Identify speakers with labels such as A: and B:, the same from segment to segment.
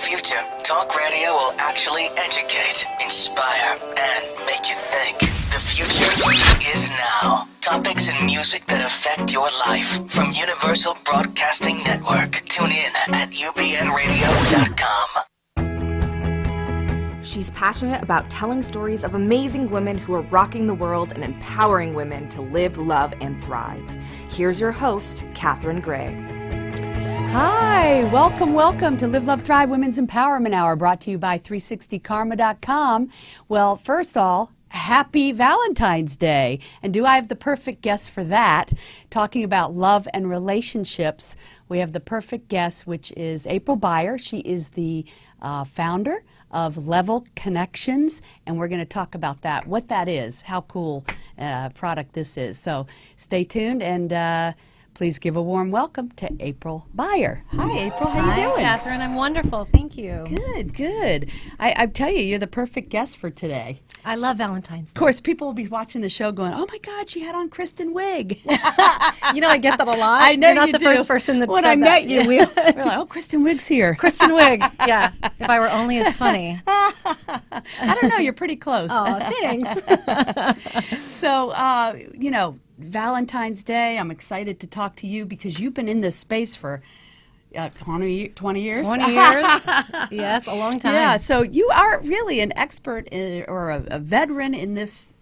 A: future, talk radio will actually educate, inspire, and make you think. The future is now. Topics and music that affect your life from Universal Broadcasting Network. Tune in at ubnradio.com.
B: She's passionate about telling stories of amazing women who are rocking the world and empowering women to live, love, and thrive. Here's your host, Catherine Gray.
C: Hi, welcome to Live, Love, Thrive Women's Empowerment Hour, brought to you by 360karma.com. Well, first of all, happy Valentine's Day. And do I have the perfect guest for that? Talking about love and relationships, we have the perfect guest, which is April Beyer. She is the founder of Level Connections, and we're going to talk about that, what that is, how cool product this is. So stay tuned, and please give a warm welcome to April Beyer. Hi, April. How you doing?
D: Hi, Catherine. I'm wonderful. Thank you.
C: Good. I tell you, you're the perfect guest for today.
D: I love Valentine's Day.
C: Of course, people will be watching the show going, oh my God, she had on Kristen Wiig.
D: You know, I get that a lot.
C: I know
D: You're not
C: you
D: the
C: do.
D: first person that
C: when
D: said
C: I met you,
D: that.
C: we were like, oh, Kristen Wiig's here.
D: Kristen Wiig. Yeah. If I were only as funny.
C: I don't know. You're pretty close.
D: Oh, thanks.
C: So, you know, Valentine's Day, I'm excited to talk to you because you've been in this space for 20 years.
D: 20 years. Yes, a long time.
C: Yeah, so you are really an expert or a veteran in this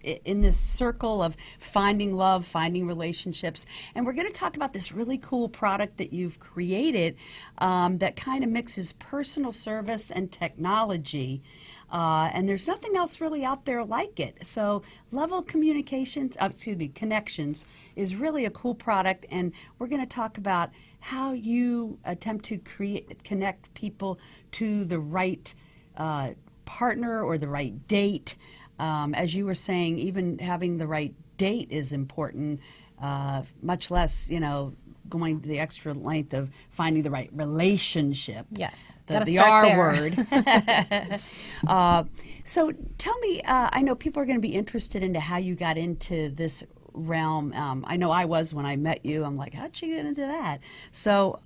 C: circle of finding love, finding relationships. And we're going to talk about this really cool product that you've created that kind of mixes personal service and technology. And there's nothing else really out there like it. So Level Connections is really a cool product, and we're going to talk about how you attempt to connect people to the right partner or the right date. As you were saying, even having the right date is important, much less, you know, going the extra length of finding the right relationship.
D: Yes.
C: The R word. So tell me, I know people are going to be interested into how you got into this realm. I know I was when I met you. I'm like, how'd you get into that? So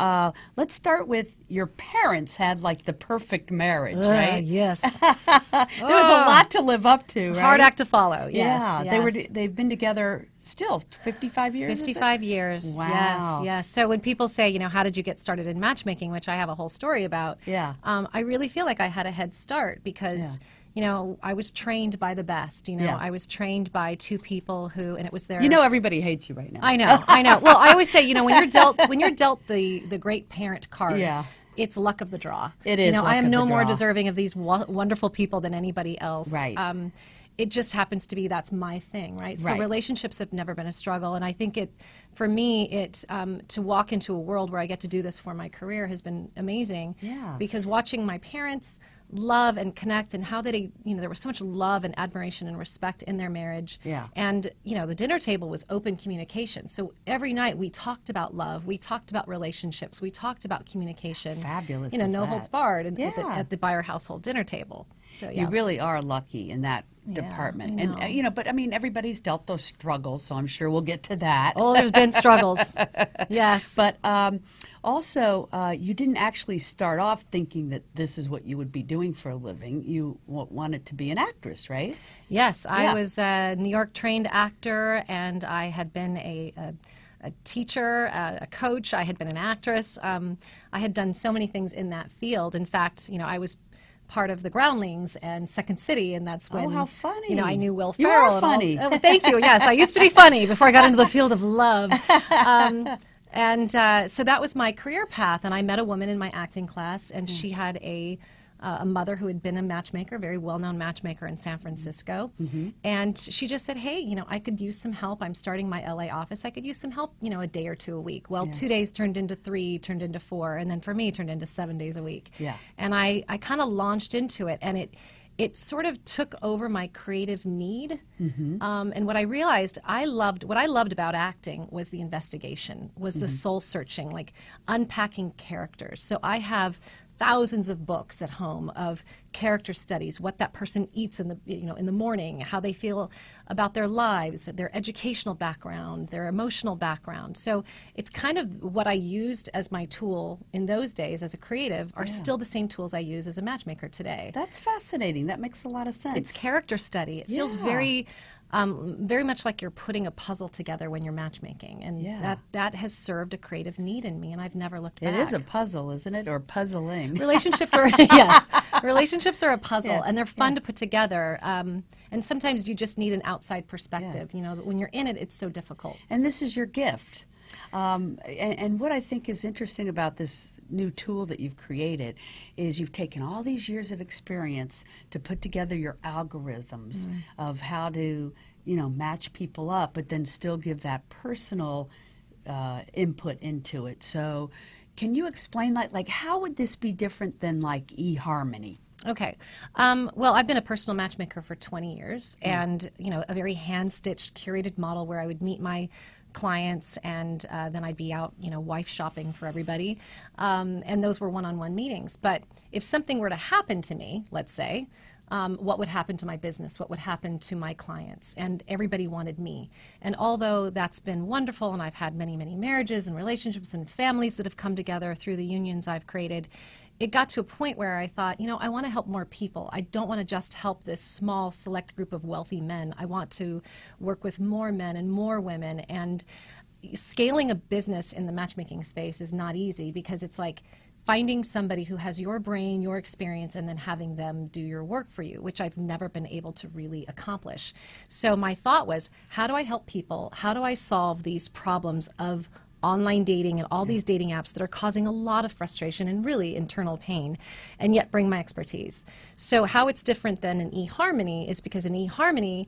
C: let's start with your parents had like the perfect marriage, right?
D: Yes.
C: There was a lot to live up to, right?
D: Hard act to follow. Yes.
C: Yeah.
D: Yes.
C: They've been together still 55 years.
D: 55 years.
C: Wow.
D: Yes. So when people say, you know, how did you get started in matchmaking, which I have a whole story about,
C: Yeah.
D: I really feel like I had a head start because you know, I was trained by the best. You know, I was trained by two people who, and it was their.
C: You know, everybody hates you right now.
D: I know. Well, I always say, you know, when you're dealt the great parent card.
C: Yeah.
D: It's luck of the draw.
C: It is.
D: You know,
C: luck
D: I am
C: of
D: no
C: the
D: more
C: draw.
D: deserving of these wonderful people than anybody else.
C: Right.
D: It just happens to be that's my thing, right? So
C: Right.
D: relationships have never been a struggle, and I think for me, to walk into a world where I get to do this for my career has been amazing.
C: Yeah.
D: Because watching my parents love and connect and how they, you know, there was so much love and admiration and respect in their marriage.
C: Yeah.
D: And, you know, the dinner table was open communication. So every night we talked about love, we talked about relationships, we talked about communication.
C: Fabulous
D: You know,
C: is
D: no
C: that.
D: holds barred
C: Yeah.
D: at the Beyer household dinner table. So, yeah.
C: You really are lucky in that department.
D: I know.
C: And, you know, but I mean, everybody's dealt those struggles, so I'm sure we'll get to that.
D: Oh, there's been struggles. Yes.
C: But also, you didn't actually start off thinking that this is what you would be doing for a living. You wanted to be an actress, right?
D: Yes,
C: Yeah.
D: I was a New York trained actor, and I had been a teacher, a coach. I had been an actress. I had done so many things in that field. In fact, you know, I was part of the Groundlings and Second City, and that's when
C: how funny.
D: You know, I knew Will
C: You
D: Ferrell.
C: are
D: and all-
C: funny.
D: well, thank you. Yes, I used to be funny before I got into the field of love. So that was my career path, and I met a woman in my acting class, and she had a mother who had been a matchmaker, a very well-known matchmaker in San Francisco. And she just said, hey, you know, I could use some help. I'm starting my LA office. I could use some help, you know, a day or two a week. Well, 2 days turned into 3, turned into 4, and then for me, turned into 7 days a week.
C: Yeah.
D: And I kind of launched into it, and it sort of took over my creative need. And what I realized, what I loved about acting was the investigation, was the soul searching, like unpacking characters. So I have thousands of books at home of character studies, what that person eats in the in the morning, how they feel about their lives, their educational background, their emotional background. So it's kind of what I used as my tool in those days as a creative are still the same tools I use as a matchmaker today.
C: That's fascinating. That makes a lot of sense.
D: It's character study. It feels very much like you're putting a puzzle together when you're matchmaking, and that has served a creative need in me, and I've never looked back.
C: It is a puzzle, isn't it, or puzzling?
D: Relationships are relationships are a puzzle, and they're fun to put together. And sometimes you just need an outside perspective. You know, when you're in it, it's so difficult.
C: And this is your gift. And what I think is interesting about this new tool that you've created is you've taken all these years of experience to put together your algorithms of how to, match people up, but then still give that personal input into it. So can you explain like how would this be different than like eHarmony?
D: Okay. Well, I've been a personal matchmaker for 20 years and, a very hand-stitched, curated model where I would meet my clients and then I'd be out, wife shopping for everybody. And those were one-on-one meetings. But if something were to happen to me, let's say, what would happen to my business? What would happen to my clients? And everybody wanted me. And although that's been wonderful and I've had many, many marriages and relationships and families that have come together through the unions I've created, it got to a point where I thought, I want to help more people. I don't want to just help this small, select group of wealthy men. I want to work with more men and more women. And scaling a business in the matchmaking space is not easy because it's like finding somebody who has your brain, your experience, and then having them do your work for you, which I've never been able to really accomplish. So my thought was, how do I help people? How do I solve these problems of online dating and all these dating apps that are causing a lot of frustration and really internal pain, and yet bring my expertise? So how it's different than an eHarmony is because in eHarmony,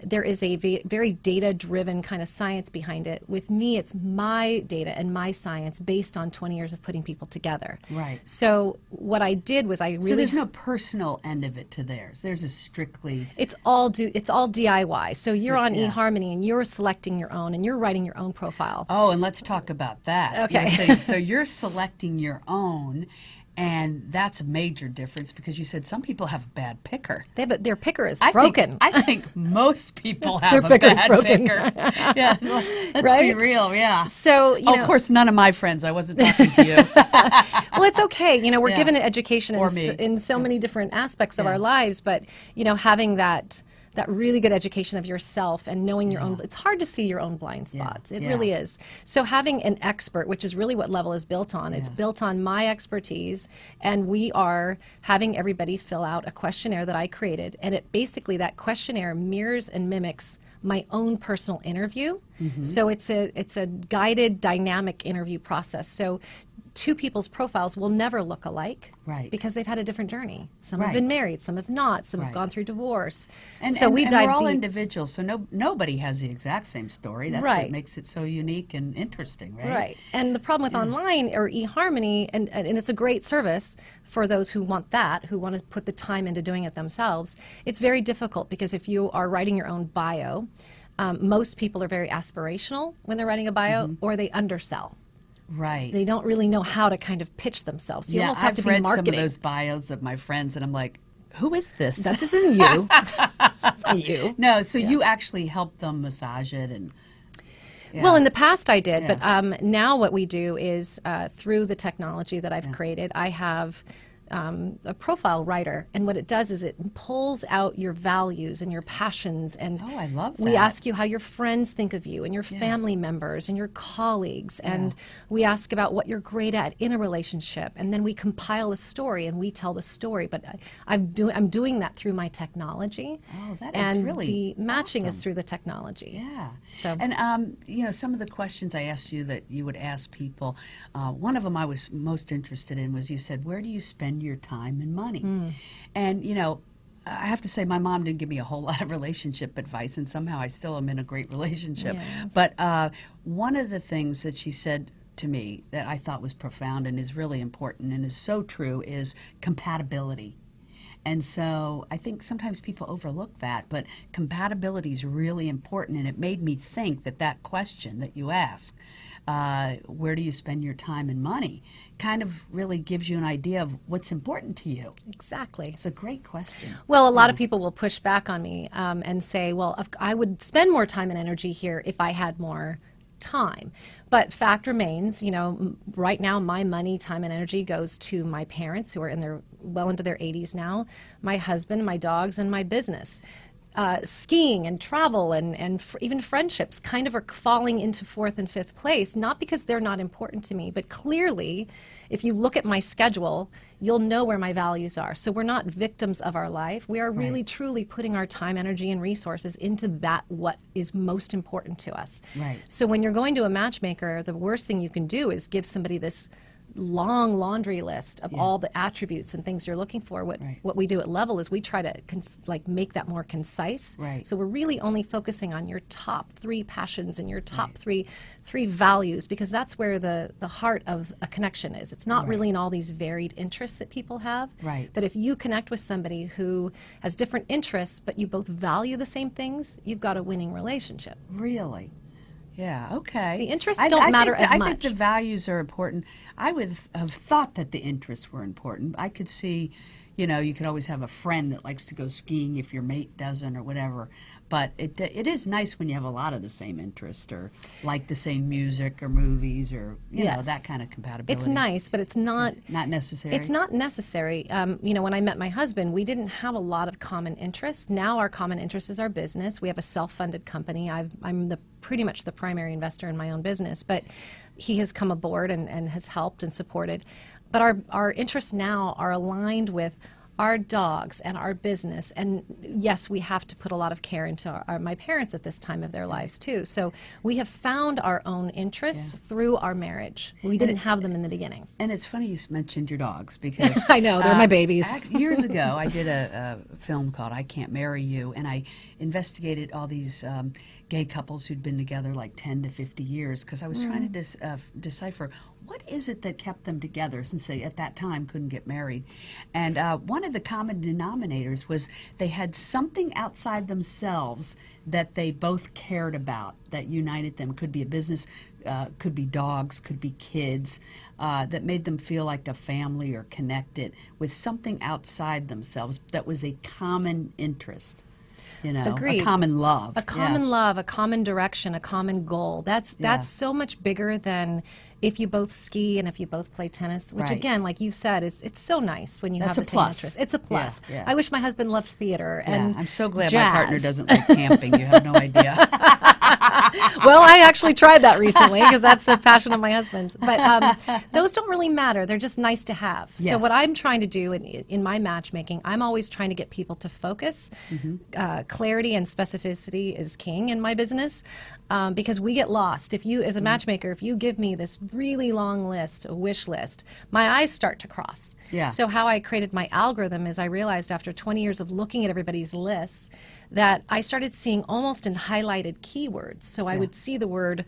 D: there is a very data-driven kind of science behind it. With me, it's my data and my science based on 20 years of putting people together.
C: Right.
D: So what I did was I really...
C: So there's no personal end of it to theirs. There's a strictly...
D: It's all DIY. So you're on eHarmony and you're selecting your own and you're writing your own profile.
C: Oh, and let's talk about that.
D: Okay.
C: So you're selecting your own. And that's a major difference because you said some people have a bad picker.
D: Their picker is broken.
C: I think most people have
D: their
C: a
D: picker
C: bad
D: is broken.
C: picker. Yeah, let's be real. Yeah.
D: So
C: of course, none of my friends. I wasn't talking to you.
D: Well, it's okay. We're given an education in so many different aspects of our lives, but having that really good education of yourself and knowing your own, it's hard to see your own blind spots. It really is. So having an expert, which is really what Level is built on, it's built on my expertise, and we are having everybody fill out a questionnaire that I created, and that questionnaire mirrors and mimics my own personal interview. So it's a guided, dynamic interview process. So two people's profiles will never look alike, because they've had a different journey. Some have been married, some have not, some have gone through divorce.
C: And
D: so we dive
C: we're all
D: deep.
C: Individuals, so nobody has the exact same story. That's what makes it so unique and interesting, right?
D: Right. And the problem with online or eHarmony, and it's a great service for those who want that, who want to put the time into doing it themselves, it's very difficult because if you are writing your own bio, most people are very aspirational when they're writing a bio, or they undersell.
C: Right.
D: They don't really know how to kind of pitch themselves. You almost have to be marketing.
C: I've read some of those bios of my friends, and I'm like, who is this?
D: This isn't you. It's not you.
C: No, so you actually help them massage it and...
D: Well, in the past I did, but now what we do is through the technology that I've created, I have a profile writer, and what it does is it pulls out your values and your passions, and
C: I love that.
D: We ask you how your friends think of you and your family members and your colleagues, and we ask about what you're great at in a relationship, and then we compile a story and we tell the story. But I'm doing that through my technology.
C: Oh, that is really
D: the matching
C: awesome.
D: Is through the technology.
C: Yeah.
D: So
C: and some of the questions I asked you that you would ask people, one of them I was most interested in was you said, where do you spend your time and money? And I have to say my mom didn't give me a whole lot of relationship advice, and somehow I still am in a great relationship.
D: Yes.
C: But one of the things that she said to me that I thought was profound and is really important and is so true is compatibility. And so I think sometimes people overlook that, but compatibility is really important, and it made me think that question that you asked where do you spend your time and money, kind of really gives you an idea of what's important to you.
D: Exactly.
C: It's a great question.
D: Well, a lot of people will push back on me and say, well, I would spend more time and energy here if I had more time. But fact remains, you know, right now my money, time, and energy goes to my parents who are well into their 80s now, my husband, my dogs, and my business. Skiing and travel and even friendships kind of are falling into fourth and fifth place, not because they're not important to me, but clearly, if you look at my schedule, you'll know where my values are. So we're not victims of our life. We are really, truly putting our time, energy, and resources into what is most important to us.
C: Right.
D: So when you're going to a matchmaker, the worst thing you can do is give somebody this long laundry list of all the attributes and things you're looking for. What we do at Level is we try to make that more concise.
C: Right.
D: So we're really only focusing on your top 3 passions and your top three values, because that's where the heart of a connection is. It's not really in all these varied interests that people have.
C: Right.
D: But if you connect with somebody who has different interests, but you both value the same things, you've got a winning relationship.
C: Really? Yeah, okay.
D: The interests don't matter as much.
C: I think the values are important. I would have thought that the interests were important. I could see, you know, you could always have a friend that likes to go skiing if your mate doesn't or whatever. But it is nice when you have a lot of the same interest or like the same music or movies or, you know, that kind of compatibility.
D: It's nice, but it's not...
C: Not necessary?
D: It's not necessary. You know, when I met my husband, we didn't have a lot of common interests. Now our common interest is our business. We have a self-funded company. I'm pretty much the primary investor in my own business, but he has come aboard and has helped and supported. But our interests now are aligned with our dogs and our business. And yes, we have to put a lot of care into my parents at this time of their lives too. So we have found our own interests through our marriage. We didn't have them in the beginning.
C: And it's funny you mentioned your dogs because...
D: I know, they're my babies.
C: Years ago, I did a film called I Can't Marry You, and I investigated all these gay couples who'd been together like 10 to 50 years because I was trying to decipher what is it that kept them together since they, at that time, couldn't get married. And one of the common denominators was they had something outside themselves that they both cared about that united them. Could be a business, could be dogs, could be kids, that made them feel like a family or connected with something outside themselves that was a common interest. You know,
D: Agreed.
C: A common love.
D: A common love, a common direction, a common goal. That's so much bigger than if you both ski and if you both play tennis, which again, like you said, it's so nice when you have the same interest. It's a plus.
C: Yeah.
D: I wish my husband loved theater and
C: I'm so glad
D: jazz.
C: my partner doesn't like camping. You have no idea.
D: Well, I actually tried that recently because that's a passion of my husband's. But those don't really matter. They're just nice to have.
C: Yes.
D: So what I'm trying to do in my matchmaking, I'm always trying to get people to focus. Clarity and specificity is king in my business because we get lost. If you, as a matchmaker, if you give me this really long list, a wish list, my eyes start to cross.
C: Yeah.
D: So how I created my algorithm is I realized after 20 years of looking at everybody's lists that I started seeing almost in highlighted keywords. So I would see the word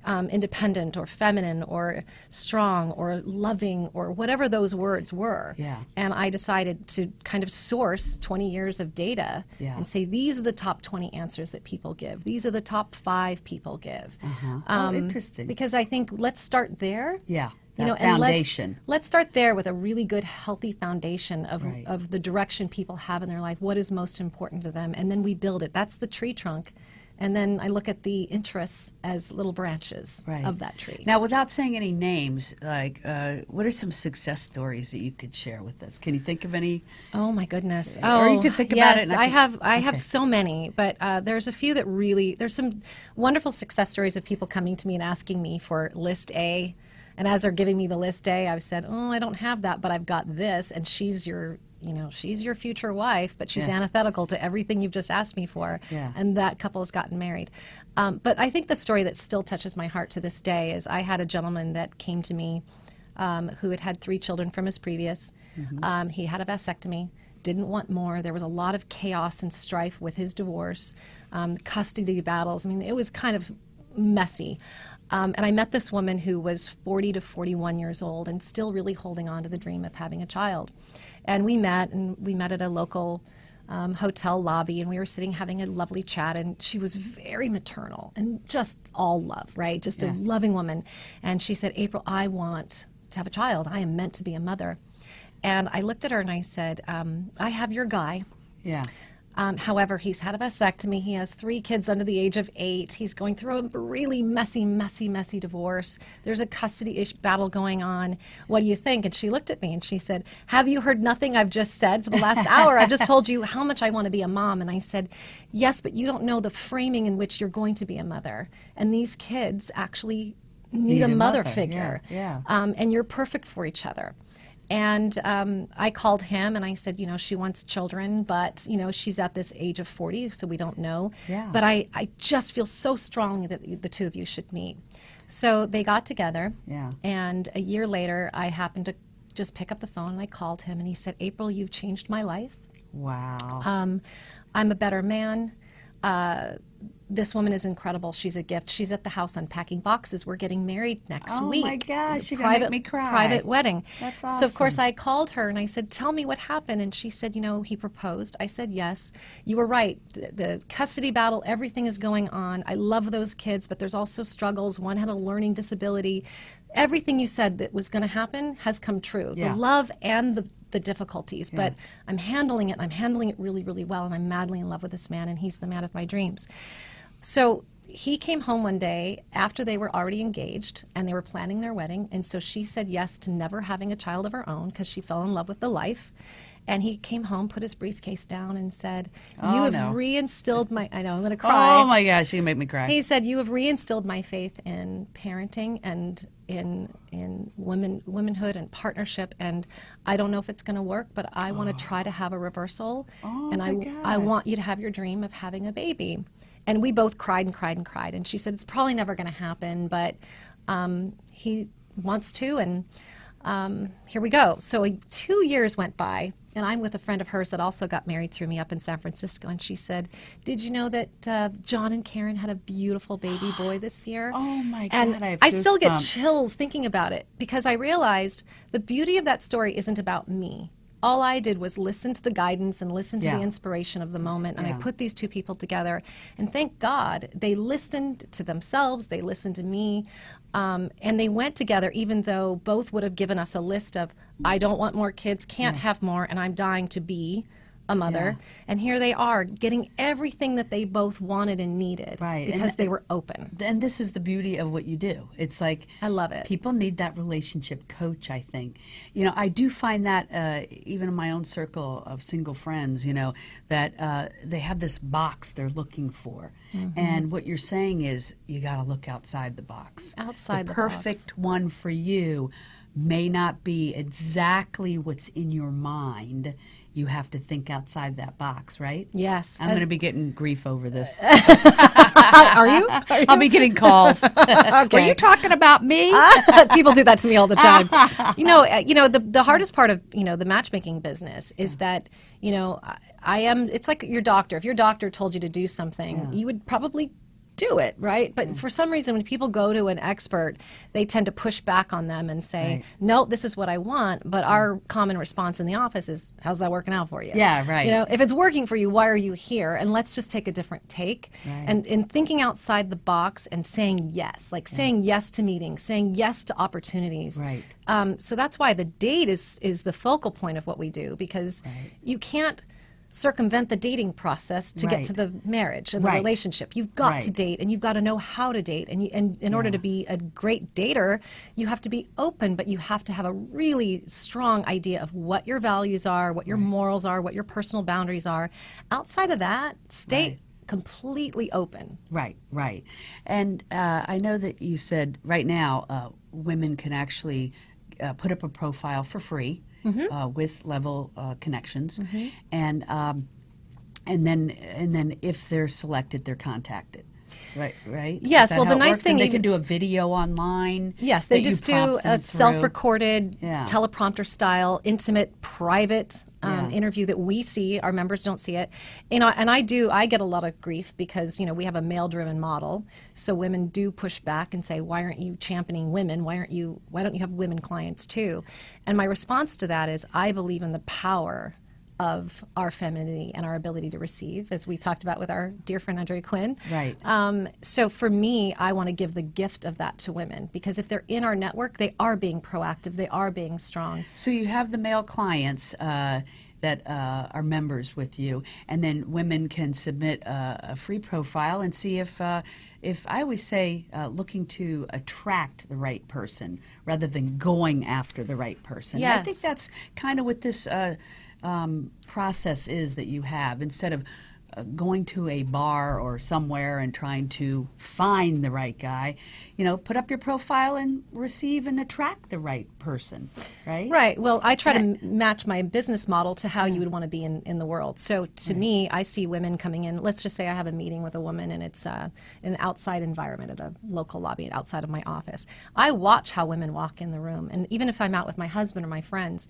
D: independent or feminine or strong or loving or whatever those words were.
C: Yeah.
D: And I decided to kind of source 20 years of data and say, these are the top 20 answers that people give. These are the top 5 people give.
C: Interesting.
D: Because I think let's start there.
C: Yeah.
D: You know,
C: foundation.
D: And let's start there with a really good, healthy foundation of the direction people have in their life. What is most important to them? And then we build it. That's the tree trunk. And then I look at the interests as little branches of that tree.
C: Now, without saying any names, like, what are some success stories that you could share with us? Can you think of any?
D: Oh my goodness!
C: Or you could think about it.
D: Yes, I have so many, but there's a few that really. There's some wonderful success stories of people coming to me and asking me for list A. And as they're giving me the list A, I've said, oh, I don't have that, but I've got this, and she's your future wife, but she's antithetical to everything you've just asked me for.
C: Yeah.
D: And that couple has gotten married. But I think the story that still touches my heart to this day is I had a gentleman that came to me who had 3 children from his previous. He had a vasectomy, didn't want more. There was a lot of chaos and strife with his divorce, custody battles. I mean, it was kind of messy. And I met this woman who was 40 to 41 years old and still really holding on to the dream of having a child. And we met at a local hotel lobby, and we were sitting having a lovely chat, and she was very maternal and just all love, right? Just a loving woman. And she said, April, I want to have a child. I am meant to be a mother. And I looked at her and I said, I have your guy.
C: Yeah.
D: However, he's had a vasectomy. He has 3 kids under the age of 8. He's going through a really messy divorce. There's a custody battle going on. What do you think? And she looked at me and she said, have you heard nothing I've just said for the last hour? I've just told you how much I want to be a mom. And I said, yes, but you don't know the framing in which you're going to be a mother. And these kids actually need a mother figure.
C: Yeah.
D: And you're perfect for each other. And I called him and I said, she wants children, but, she's at this age of 40, so we don't know.
C: Yeah.
D: But I just feel so strongly that the two of you should meet. So they got together.
C: Yeah.
D: And a year later, I happened to just pick up the phone and I called him and he said, April, you've changed my life.
C: Wow.
D: I'm a better man. This woman is incredible. She's a gift. She's at the house unpacking boxes. We're getting married next week.
C: Oh my gosh, you're gonna make me cry.
D: Private wedding.
C: That's awesome.
D: So of course I called her and I said, tell me what happened. And she said, he proposed. I said, yes. You were right. The custody battle, everything is going on. I love those kids, but there's also struggles. One had a learning disability. Everything you said that was going to happen has come true.
C: Yeah.
D: The love and the difficulties, but I'm handling it. I'm handling it really, really well. And I'm madly in love with this man, and he's the man of my dreams. So he came home one day after they were already engaged and they were planning their wedding. And so she said yes to never having a child of her own because she fell in love with the life. And he came home, put his briefcase down and said, you have reinstilled my, I know, I'm going to cry.
C: Oh my gosh, you can make me cry.
D: He said, you have reinstilled my faith in parenting and in womanhood and partnership, and I don't know if it's going to work, but I want to try to have a reversal, and I want you to have your dream of having a baby. And we both cried and cried and cried, and she said, it's probably never going to happen, but he wants to, and here we go. So 2 years went by, and I'm with a friend of hers that also got married through me up in San Francisco, and she said, did you know that John and Karen had a beautiful baby boy this year?
C: Oh my God,
D: and I still get chills thinking about it because I realized the beauty of that story isn't about me. All I did was listen to the guidance and listen to the inspiration of the moment, and I put these two people together, and thank God they listened to themselves, they listened to me, and they went together even though both would have given us a list of, I don't want more kids, can't have more, and I'm dying to be a mother. And here they are getting everything that they both wanted and needed because they were open.
C: And this is the beauty of what you do. It's like,
D: I love it.
C: People need that relationship coach, I think. I do find that even in my own circle of single friends, that they have this box they're looking for. And what you're saying is you got to look outside the box.
D: Outside the
C: perfect one for you may not be exactly what's in your mind. You have to think outside that box, right?
D: Yes.
C: I'm going to be getting grief over this.
D: Are you?
C: I'll be getting calls. Were you talking about me?
D: People do that to me all the time. The hardest part of, the matchmaking business is that, it's like your doctor. If your doctor told you to do something, you would probably do it, right? But for some reason, when people go to an expert, they tend to push back on them and say, no, this is what I want. But our common response in the office is, how's that working out for you?
C: Yeah, right.
D: If it's working for you, why are you here? And let's just take a different take. And in thinking outside the box and saying yes, like saying yes to meetings, saying yes to opportunities.
C: Right.
D: So that's why the date is the focal point of what we do, because you can't circumvent the dating process to get to the marriage and the relationship. You've got to date, and you've got to know how to date. And in order to be a great dater, you have to be open, but you have to have a really strong idea of what your values are, what your morals are, what your personal boundaries are. Outside of that, stay completely open.
C: Right. And I know that you said right now women can actually put up a profile for free. With level connections, and then if they're selected, they're contacted. Right.
D: Yes. Well, the nice thing
C: they can do a video online.
D: Yes, they just do a self-recorded, teleprompter style, intimate, private interview that we see. Our members don't see it, and I get a lot of grief because we have a male-driven model, so women do push back and say, why aren't you championing women? Why don't you have women clients too? And my response to that is, I believe in the power of our femininity and our ability to receive, as we talked about with our dear friend Andre Quinn.
C: Right.
D: So for me, I want to give the gift of that to women, because if they're in our network, they are being proactive, they are being strong.
C: So you have the male clients that are members with you, and then women can submit a free profile and see if I always say looking to attract the right person rather than going after the right person.
D: Yes.
C: I think that's kind of what this process is that you have. Instead of going to a bar or somewhere and trying to find the right guy, put up your profile and receive and attract the right person, right?
D: Right. Well, I try to match my business model to how you would want to be in the world. So to me, I see women coming in. Let's just say I have a meeting with a woman and it's an outside environment at a local lobby outside of my office. I watch how women walk in the room. And even if I'm out with my husband or my friends,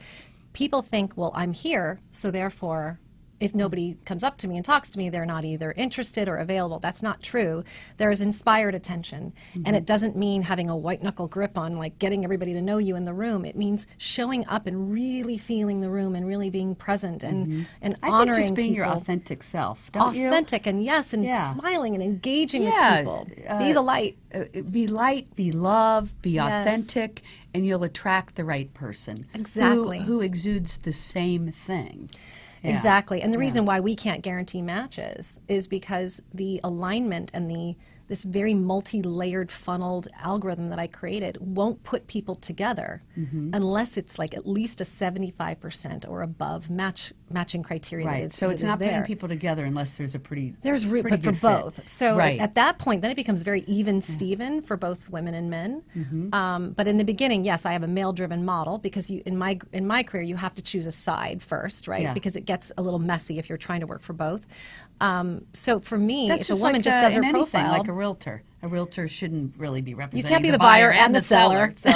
D: people think, well, I'm here, so therefore if nobody comes up to me and talks to me, they're not either interested or available. That's not true. There is inspired attention. And it doesn't mean having a white knuckle grip on like getting everybody to know you in the room. It means showing up and really feeling the room and really being present and
C: I
D: honoring
C: think just being
D: people.
C: your authentic self, don't you?
D: Authentic and smiling and engaging with people. Be the light.
C: Be light, be love, be
D: Yes.
C: authentic, and you'll attract the right person.
D: Exactly.
C: Who exudes the same thing. Yeah.
D: Exactly. And the reason why we can't guarantee matches is because the alignment and this very multi-layered funneled algorithm that I created won't put people together unless it's like at least a 75% or above matching criteria.
C: Right.
D: That is,
C: So
D: that
C: it's
D: is
C: not
D: there.
C: putting people together unless there's a pretty
D: There's root,
C: pretty
D: but for
C: good fit.
D: both. So
C: Right.
D: at that point, then it becomes very even Steven for both women and men. But in the beginning, yes, I have a male-driven model because in my career, you have to choose a side first, right?
C: Yeah.
D: Because it gets a little messy if you're trying to work for both. So for me,
C: That's
D: if
C: just
D: a woman
C: like,
D: just does her
C: in anything,
D: profile,
C: like a realtor. A realtor shouldn't really be representing
D: can't be the buyer and the seller.
C: So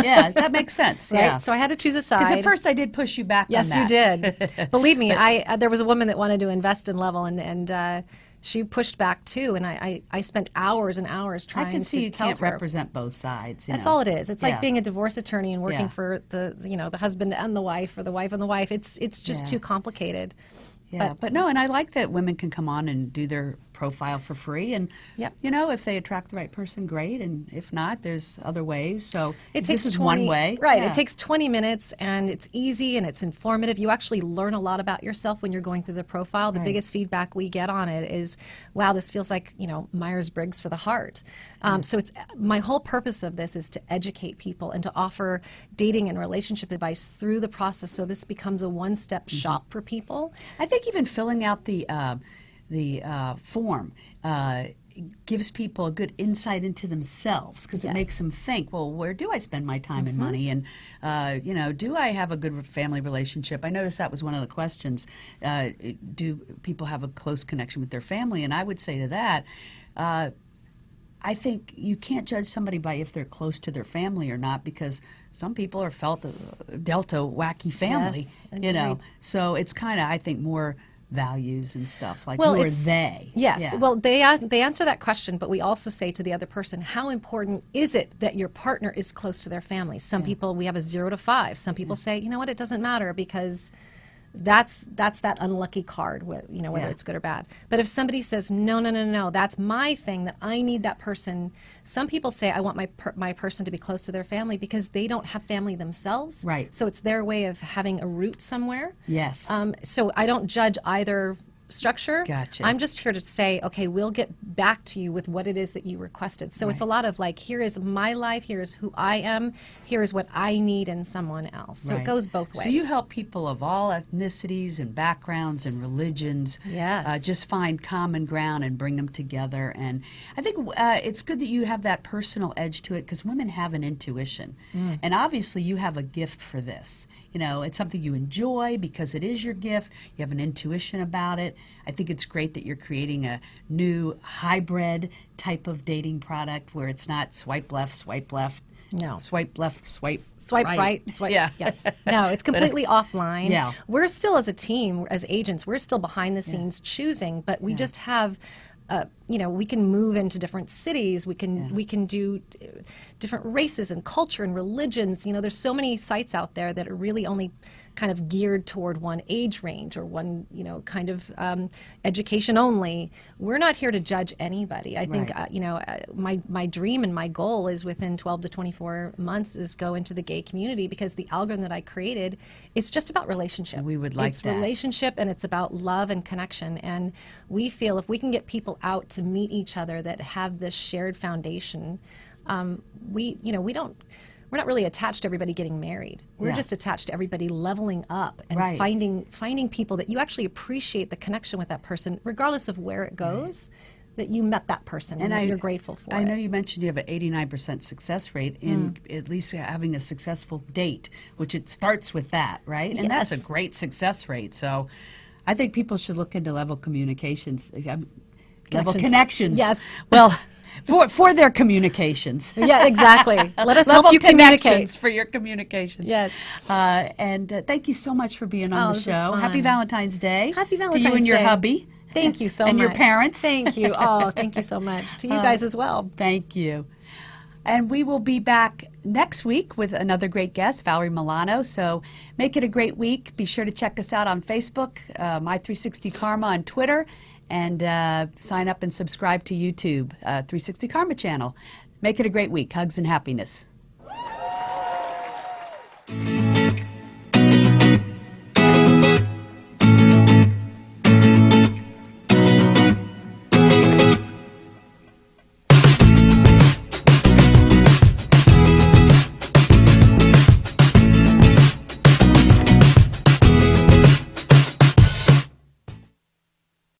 C: yeah, that makes sense.
D: right?
C: Yeah.
D: So I had to choose a side.
C: Because at first I did push you back
D: Yes,
C: on
D: you
C: that.
D: did. Believe me, there was a woman that wanted to invest in Level, and she pushed back too. And I spent hours and hours trying
C: I can see
D: to
C: you
D: tell
C: can't
D: her.
C: represent both sides.
D: That's all it is. It's
C: Yeah.
D: like being a divorce attorney and working
C: Yeah.
D: for the husband and the wife, or the wife and the wife. It's just
C: Yeah.
D: too complicated.
C: Yeah, but no, and I like that women can come on and do their profile for free, and
D: Yep.
C: if they attract the right person, great, and if not, there's other ways. So
D: It takes
C: this is
D: 20,
C: one way,
D: right?
C: Yeah.
D: It takes 20 minutes, and it's easy and it's informative. You actually learn a lot about yourself when you're going through the profile. The
C: Right.
D: biggest feedback we get on it is, "Wow, this feels like Myers-Briggs for the heart." So it's my whole purpose of this is to educate people and to offer dating and relationship advice through the process. So this becomes a one-step
C: Mm-hmm.
D: shop for people.
C: I think even filling out the form gives people a good insight into themselves, because it makes them think, well, where do I spend my time and money? And, do I have a good family relationship? I noticed that was one of the questions. Do people have a close connection with their family? And I would say to that, I think you can't judge somebody by if they're close to their family or not, because some people are dealt a wacky family,
D: Yes,
C: you.
D: agreed.
C: So it's kind of, I think, more values and stuff, like
D: Well,
C: who are
D: it's-
C: they?
D: Yes.
C: Yeah.
D: Well, they answer that question, but we also say to the other person, how important is it that your partner is close to their family? Some people, we have a 0 to 5. Some people say, you know what, it doesn't matter, because that's that unlucky card, whether it's good or bad. But if somebody says, no, that's my thing, that I need that person. Some people say, I want my person to be close to their family because they don't have family themselves.
C: Right.
D: So it's their way of having a root somewhere.
C: Yes.
D: So I don't judge either structure.
C: Gotcha.
D: I'm just here to say, okay, we'll get back to you with what it is that you requested. So it's a lot of like, here is my life, here is who I am, here is what I need in someone else. So
C: Right.
D: it goes both ways.
C: So you help people of all ethnicities and backgrounds and religions
D: Yes.
C: just find common ground and bring them together. And I think it's good that you have that personal edge to it, because women have an intuition. And obviously you have a gift for this. It's something you enjoy because it is your gift. You have an intuition about it. I think it's great that you're creating a new hybrid type of dating product where it's not swipe left,
D: No.
C: swipe left, swipe
D: right, swipe,
C: Yeah.
D: yes. No, it's completely offline.
C: Yeah.
D: We're still, as a team, as agents, we're still behind the scenes choosing, but we just have, we can move into different cities. We can do different races and culture and religions. There's so many sites out there that are really only kind of geared toward one age range or one, kind of education only. We're not here to judge anybody. I think, my dream and my goal is within 12 to 24 months is go into the gay community, because the algorithm that I created, it's just about relationship.
C: We would like
D: it's
C: that.
D: Relationship, and it's about love and connection. And we feel if we can get people out to meet each other that have this shared foundation, we're not really attached to everybody getting married. We're just attached to everybody leveling up and finding people that you actually appreciate the connection with that person, regardless of where it goes, that you met that person and that you're grateful for
C: I
D: it.
C: know you mentioned you have an 89% success rate in at least having a successful date, which it starts with that, right? And that's a great success rate. So I think people should look into level communications. Level connections.
D: Yes.
C: Well, for their communications.
D: Yeah, exactly. Let us
C: Level
D: help you communicate.
C: connections for your communications.
D: Yes.
C: And thank you so much for being on the
D: this
C: show.
D: is fun.
C: Happy Valentine's Day.
D: Happy Valentine's
C: to you and your
D: Day.
C: hubby.
D: Thank you so much.
C: And your parents.
D: Thank you. Oh, thank you so much. To you guys as well.
C: Thank you. And we will be back next week with another great guest, Valerie Milano. So make it a great week. Be sure to check us out on Facebook, My360 Karma on Twitter, and sign up and subscribe to YouTube, 360 Karma channel. Make it a great week. Hugs and happiness.